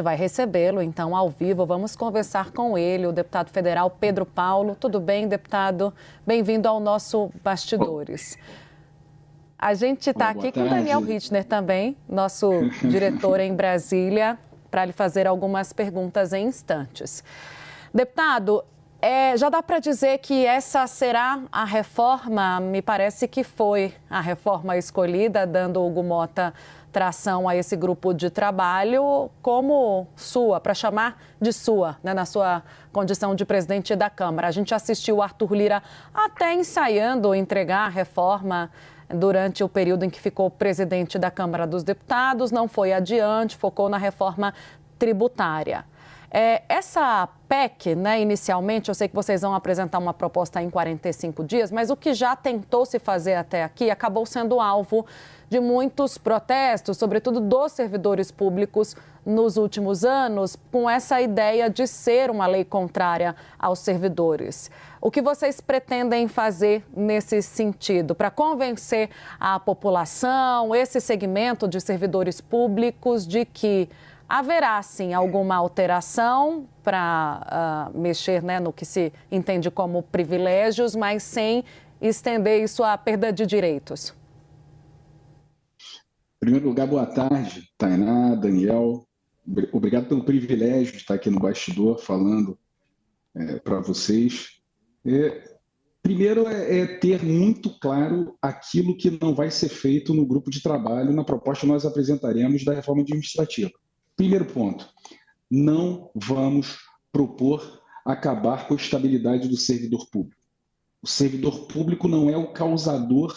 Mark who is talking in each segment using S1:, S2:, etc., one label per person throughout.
S1: vai recebê-lo, então, ao vivo. Vamos conversar com ele, o deputado federal Pedro Paulo. Tudo bem, deputado? Bem-vindo ao nosso Bastidores. A gente está aqui com o Daniel Rittner também, nosso diretor em Brasília, para lhe fazer algumas perguntas em instantes. Deputado, já dá para dizer que essa será a reforma, me parece que foi a reforma escolhida, dando Hugo Mota tração a esse grupo de trabalho como sua, para chamar de sua, né, na sua condição de presidente da Câmara. A gente assistiu o Arthur Lira até ensaiando entregar a reforma durante o período em que ficou presidente da Câmara dos Deputados, não foi adiante, focou na reforma tributária. Essa PEC, né, inicialmente, eu sei que vocês vão apresentar uma proposta em 45 dias, mas o que já tentou se fazer até aqui acabou sendo alvo de muitos protestos, sobretudo dos servidores públicos nos últimos anos, com essa ideia de ser uma lei contrária aos servidores. O que vocês pretendem fazer nesse sentido, para convencer a população, esse segmento de servidores públicos, de que haverá, sim, alguma alteração para mexer, né, no que se entende como privilégios, mas sem estender isso à perda de direitos?
S2: Em primeiro lugar, boa tarde, Tainá, Daniel. Obrigado pelo privilégio de estar aqui no bastidor falando para vocês. Primeiro ter muito claro aquilo que não vai ser feito no grupo de trabalho, na proposta que nós apresentaremos da reforma administrativa. Primeiro ponto, não vamos propor acabar com a estabilidade do servidor público. O servidor público não é o causador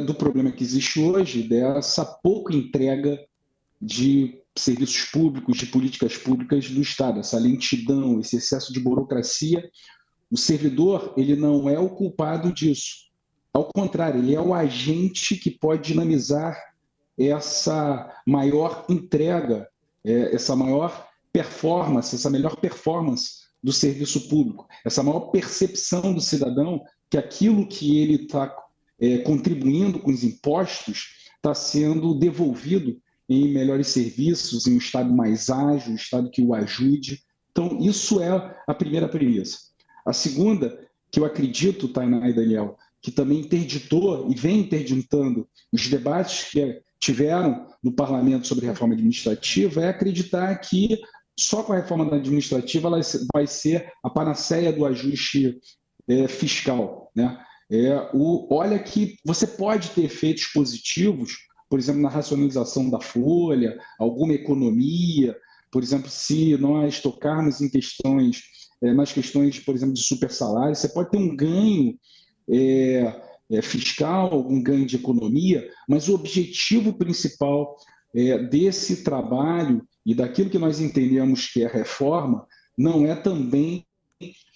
S2: do problema que existe hoje, dessa pouca entrega de serviços públicos, de políticas públicas do Estado, essa lentidão, esse excesso de burocracia. O servidor, ele não é o culpado disso. Ao contrário, ele é o agente que pode dinamizar essa maior entrega, essa maior performance, essa melhor performance do serviço público, essa maior percepção do cidadão que aquilo que ele está contribuindo com os impostos está sendo devolvido em melhores serviços, em um Estado mais ágil, um Estado que o ajude. Então, isso é a primeira premissa. A segunda, que eu acredito, Tainá e Daniel, que também interditou e vem interditando os debates que tiveram no parlamento sobre reforma administrativa, é acreditar que só com a reforma administrativa ela vai ser a panaceia do ajuste fiscal, né? Olha que você pode ter efeitos positivos, por exemplo, na racionalização da folha, alguma economia, por exemplo, se nós tocarmos em nas questões, por exemplo, de supersalário, você pode ter um ganho fiscal, um ganho de economia, mas o objetivo principal desse trabalho e daquilo que nós entendemos que é a reforma não é também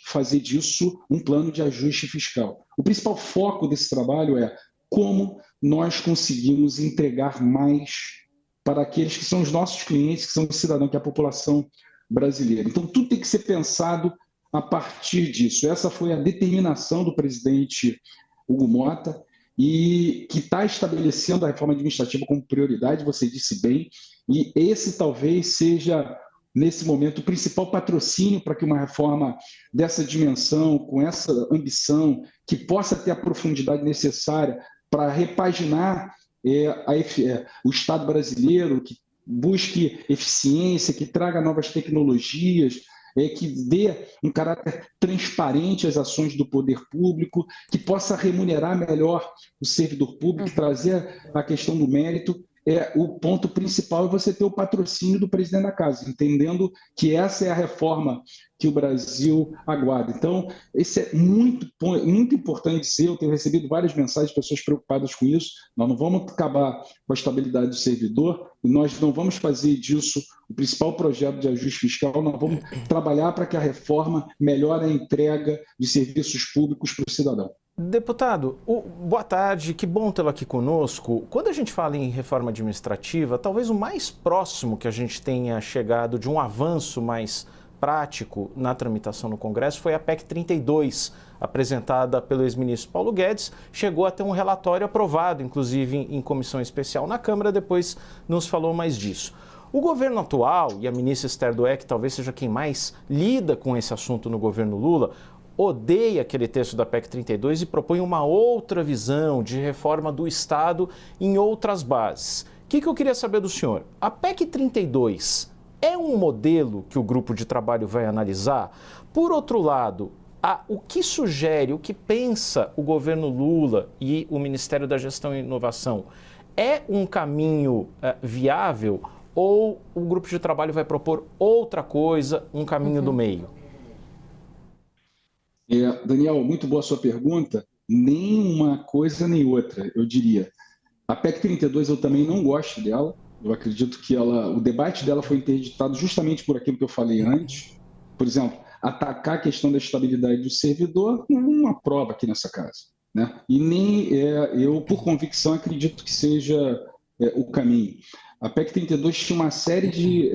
S2: fazer disso um plano de ajuste fiscal. O principal foco desse trabalho é como nós conseguimos entregar mais para aqueles que são os nossos clientes, que são os cidadãos, que é a população brasileira. Então, tudo tem que ser pensado a partir disso. Essa foi a determinação do presidente Hugo Mota, e que está estabelecendo a reforma administrativa como prioridade, você disse bem, e esse talvez seja, nesse momento, o principal patrocínio para que uma reforma dessa dimensão, com essa ambição, que possa ter a profundidade necessária para repaginar o Estado brasileiro, que busque eficiência, que traga novas tecnologias, que dê um caráter transparente às ações do poder público, que possa remunerar melhor o servidor público, trazer a questão do mérito. O ponto principal é você ter o patrocínio do presidente da casa, entendendo que essa é a reforma que o Brasil aguarda. Então, isso é muito importante dizer. Eu tenho recebido várias mensagens de pessoas preocupadas com isso. Nós não vamos acabar com a estabilidade do servidor, e nós não vamos fazer disso o principal projeto de ajuste fiscal. Nós vamos trabalhar para que a reforma melhore a entrega de serviços públicos para o cidadão.
S3: Deputado, boa tarde, que bom tê-lo aqui conosco. Quando a gente fala em reforma administrativa, talvez o mais próximo que a gente tenha chegado de um avanço mais prático na tramitação no Congresso foi a PEC 32, apresentada pelo ex-ministro Paulo Guedes. Chegou a ter um relatório aprovado, inclusive em comissão especial na Câmara, depois nos falou mais disso. O governo atual, e a ministra Esther Dweck talvez seja quem mais lida com esse assunto no governo Lula, odeia aquele texto da PEC 32 e propõe uma outra visão de reforma do Estado em outras bases. O que eu queria saber do senhor? A PEC 32 é um modelo que o grupo de trabalho vai analisar? Por outro lado, o que sugere, o que pensa o governo Lula e o Ministério da Gestão e Inovação? É um caminho viável ou o grupo de trabalho vai propor outra coisa, um caminho do meio?
S2: Daniel, muito boa a sua pergunta. Nem uma coisa nem outra, eu diria. A PEC 32 eu também não gosto dela. Eu acredito que o debate dela foi interditado justamente por aquilo que eu falei antes. Por exemplo, atacar a questão da estabilidade do servidor não aprova aqui nessa casa, né? E nem eu, por convicção, acredito que seja o caminho. A PEC 32 tinha uma série de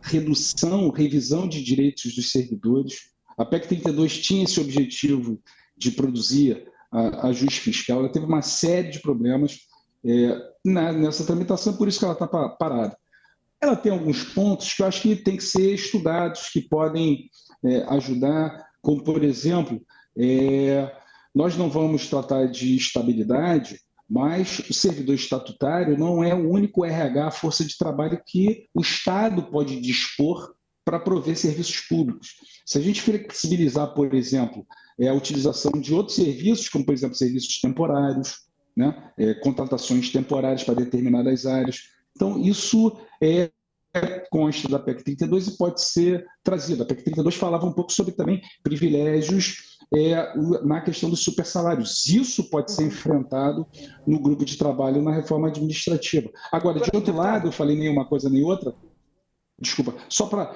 S2: revisão de direitos dos servidores. A PEC 32 tinha esse objetivo de produzir ajuste fiscal. Ela teve uma série de problemas nessa tramitação, por isso que ela está parada. Ela tem alguns pontos que eu acho que tem que ser estudados, que podem ajudar, como, por exemplo, nós não vamos tratar de estabilidade, mas o servidor estatutário não é o único RH, força de trabalho que o Estado pode dispor para prover serviços públicos. Se a gente flexibilizar, por exemplo, a utilização de outros serviços, como, por exemplo, serviços temporários, né? Contratações temporárias para determinadas áreas. Então, isso consta da PEC 32 e pode ser trazido. A PEC 32 falava um pouco sobre também privilégios na questão dos supersalários. Isso pode ser enfrentado no grupo de trabalho na reforma administrativa. Agora, de outro lado, eu falei nem uma coisa nem outra, desculpa, só para...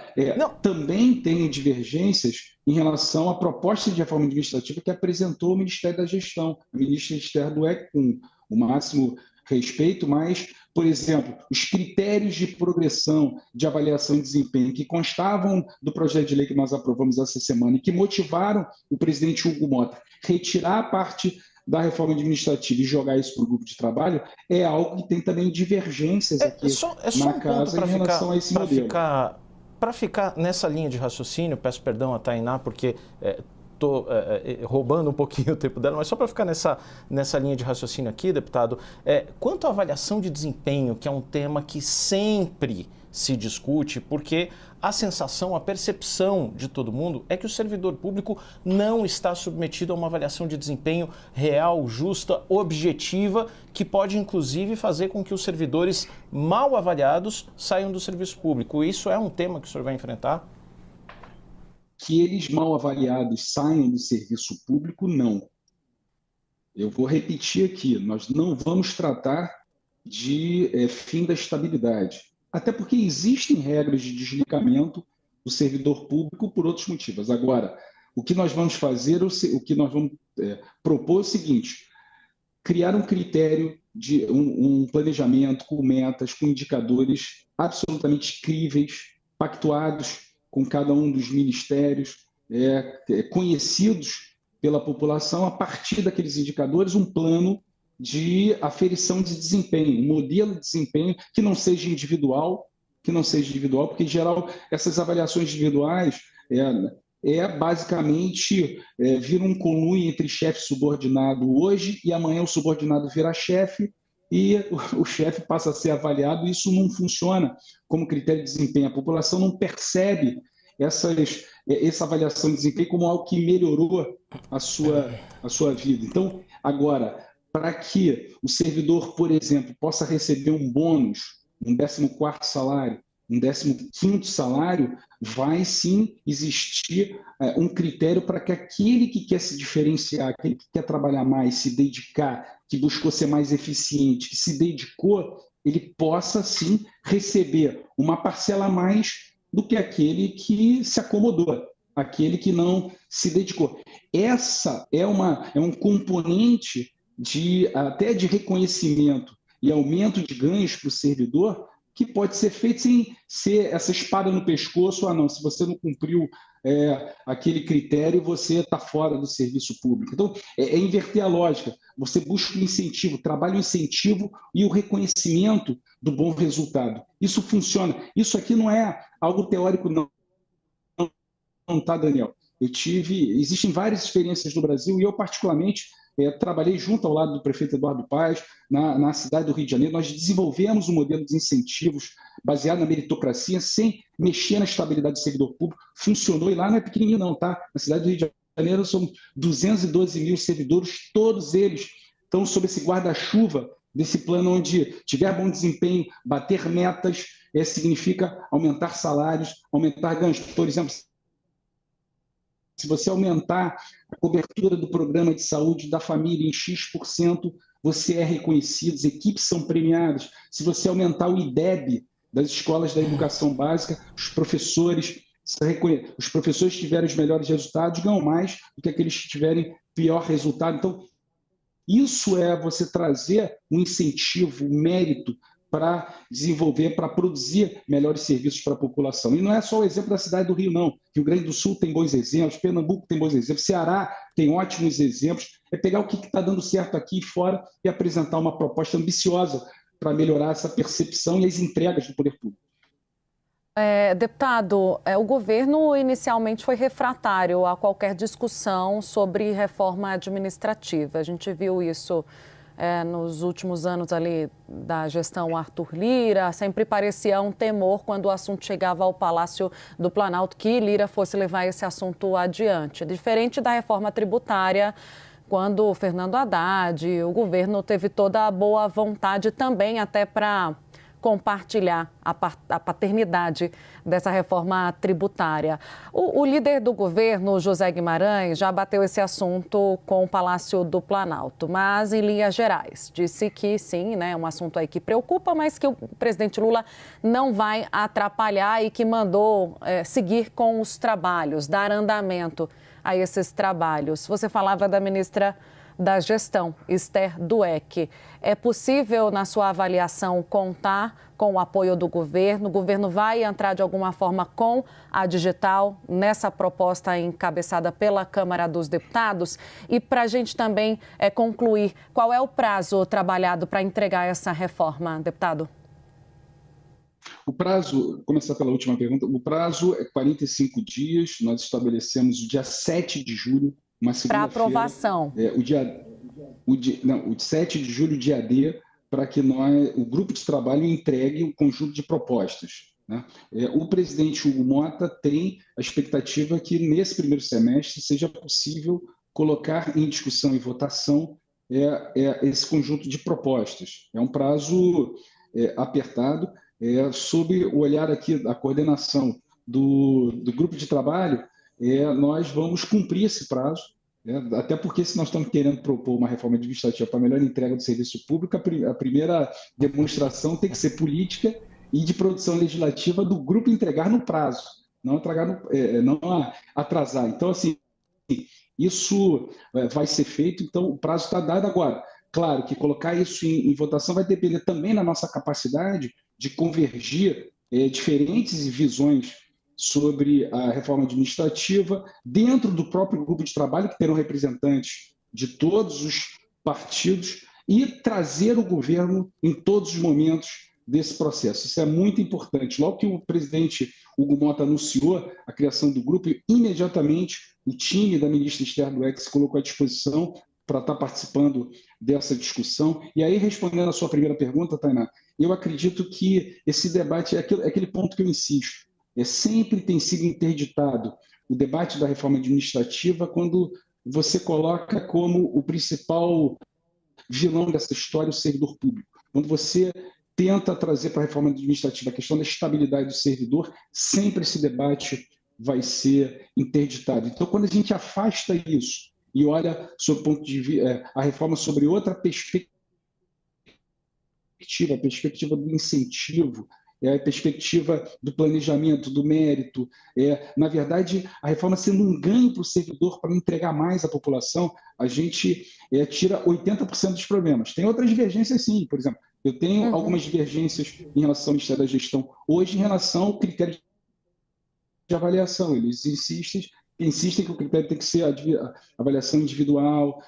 S2: também tem divergências em relação à proposta de reforma administrativa que apresentou o Ministério da Gestão, a ministra Esther Dweck, com o máximo respeito, mas, por exemplo, os critérios de progressão de avaliação de desempenho que constavam do projeto de lei que nós aprovamos essa semana e que motivaram o presidente Hugo Mota retirar a parte da reforma administrativa e jogar isso para o grupo de trabalho, é algo que tem também divergências aqui na casa em relação a esse modelo.
S3: Para ficar nessa linha de raciocínio, peço perdão a Tainá, porque estou roubando um pouquinho o tempo dela, mas só para ficar nessa linha de raciocínio aqui, deputado, quanto à avaliação de desempenho, que é um tema que sempre se discute, porque a sensação, a percepção de todo mundo é que o servidor público não está submetido a uma avaliação de desempenho real, justa, objetiva, que pode inclusive fazer com que os servidores mal avaliados saiam do serviço público. Isso é um tema que o senhor vai enfrentar?
S2: Que eles mal avaliados saiam do serviço público, não. Eu vou repetir aqui, nós não vamos tratar de fim da estabilidade. Até porque existem regras de desligamento do servidor público por outros motivos. Agora, o que nós vamos fazer, o que nós vamos propor é o seguinte: criar um critério, de um planejamento com metas, com indicadores absolutamente críveis, pactuados com cada um dos ministérios, conhecidos pela população, a partir daqueles indicadores, um plano de aferição de desempenho, um modelo de desempenho que não seja individual, porque, em geral, essas avaliações individuais basicamente vira um conluio entre chefe e subordinado hoje, e amanhã o subordinado vira chefe e o chefe passa a ser avaliado, e isso não funciona como critério de desempenho. A população não percebe essa avaliação de desempenho como algo que melhorou a sua vida. Então, agora, para que o servidor, por exemplo, possa receber um bônus, um 14º salário, um 15º salário, vai sim existir um critério para que aquele que quer se diferenciar, aquele que quer trabalhar mais, se dedicar, que buscou ser mais eficiente, que se dedicou, ele possa sim receber uma parcela a mais do que aquele que se acomodou, aquele que não se dedicou. Essa é um componente até de reconhecimento e aumento de ganhos para o servidor que pode ser feito sem ser essa espada no pescoço, não, se você não cumpriu aquele critério, você está fora do serviço público. Então, é inverter a lógica. Você busca o incentivo, trabalha o incentivo e o reconhecimento do bom resultado. Isso funciona. Isso aqui não é algo teórico, não, tá, Daniel? Existem várias experiências no Brasil e eu, particularmente, trabalhei junto ao lado do prefeito Eduardo Paes, na cidade do Rio de Janeiro. Nós desenvolvemos um modelo de incentivos baseado na meritocracia, sem mexer na estabilidade do servidor público. Funcionou, e lá não é pequenininho não, tá? Na cidade do Rio de Janeiro são 212 mil servidores, todos eles estão sob esse guarda-chuva desse plano onde tiver bom desempenho, bater metas, significa aumentar salários, aumentar ganhos. Por exemplo, se você aumentar a cobertura do programa de saúde da família em X%, você é reconhecido, as equipes são premiadas. Se você aumentar o IDEB das escolas da educação básica, os professores que tiverem os melhores resultados ganham mais do que aqueles que tiverem pior resultado. Então, isso é você trazer um incentivo, um mérito para desenvolver, para produzir melhores serviços para a população. E não é só o exemplo da cidade do Rio, não. Rio Grande do Sul tem bons exemplos, Pernambuco tem bons exemplos, Ceará tem ótimos exemplos. É pegar o que está dando certo aqui e fora e apresentar uma proposta ambiciosa para melhorar essa percepção e as entregas do poder público.
S1: Deputado, o governo inicialmente foi refratário a qualquer discussão sobre reforma administrativa. A gente viu isso nos últimos anos ali da gestão Arthur Lira. Sempre parecia um temor quando o assunto chegava ao Palácio do Planalto que Lira fosse levar esse assunto adiante. Diferente da reforma tributária, quando o Fernando Haddad, o governo teve toda a boa vontade também até para compartilhar a paternidade dessa reforma tributária. O líder do governo, José Guimarães, já bateu esse assunto com o Palácio do Planalto, mas em linhas gerais disse que sim, é um assunto aí que preocupa, mas que o presidente Lula não vai atrapalhar e que mandou seguir com os trabalhos, dar andamento a esses trabalhos. Você falava da ministra da Gestão, Esther Dweck. É possível, na sua avaliação, contar com o apoio do governo? O governo vai entrar de alguma forma com a digital nessa proposta encabeçada pela Câmara dos Deputados? E para a gente também concluir, qual é o prazo trabalhado para entregar essa reforma, deputado?
S2: O prazo, começar pela última pergunta, o prazo é 45 dias, nós estabelecemos o dia 7 de julho, uma segunda-feira.
S1: Para aprovação.
S2: O 7 de julho, dia D, para que o grupo de trabalho entregue um conjunto de propostas. O presidente Hugo Mota tem a expectativa que, nesse primeiro semestre, seja possível colocar em discussão e votação esse conjunto de propostas. É um prazo apertado, sob o olhar aqui da coordenação do grupo de trabalho, nós vamos cumprir esse prazo, até porque se nós estamos querendo propor uma reforma administrativa para melhor entrega do serviço público, a primeira demonstração tem que ser política e de produção legislativa do grupo entregar no prazo, não atrasar. Então, assim, isso vai ser feito, então o prazo está dado agora. Claro que colocar isso em votação vai depender também da nossa capacidade de convergir diferentes visões sobre a reforma administrativa dentro do próprio grupo de trabalho, que terão representantes de todos os partidos, e trazer o governo em todos os momentos desse processo. Isso é muito importante. Logo que o presidente Hugo Mota anunciou a criação do grupo, imediatamente o time da ministra Esther Dweck se colocou à disposição para estar participando dessa discussão. E aí, respondendo a sua primeira pergunta, Tainá, eu acredito que esse debate é aquele ponto que eu insisto. Sempre tem sido interditado o debate da reforma administrativa quando você coloca como o principal vilão dessa história o servidor público. Quando você tenta trazer para a reforma administrativa a questão da estabilidade do servidor, sempre esse debate vai ser interditado. Então, quando a gente afasta isso e olha sob o ponto de vista a reforma sobre outra perspectiva, a perspectiva do incentivo a perspectiva do planejamento, do mérito. Na verdade, a reforma sendo um ganho para o servidor para entregar mais à população, a gente tira 80% dos problemas. Tem outras divergências, sim. Por exemplo, eu tenho algumas divergências em relação ao Ministério da Gestão hoje em relação ao critério de avaliação. Eles insistem que o critério tem que ser a avaliação individual.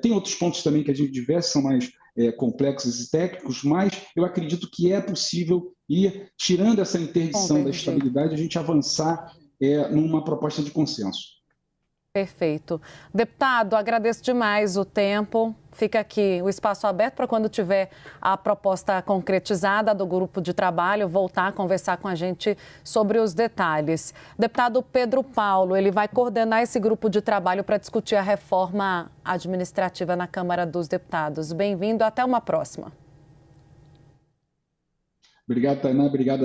S2: Tem outros pontos também que a gente diverge, são mais complexos e técnicos, mas eu acredito que é possível ir tirando essa interdição da estabilidade, a gente avançar numa proposta de consenso.
S1: Perfeito. Deputado, agradeço demais o tempo. Fica aqui o espaço aberto para quando tiver a proposta concretizada do grupo de trabalho, voltar a conversar com a gente sobre os detalhes. Deputado Pedro Paulo, ele vai coordenar esse grupo de trabalho para discutir a reforma administrativa na Câmara dos Deputados. Bem-vindo, até uma próxima.
S2: Obrigado, Tainá. Obrigado.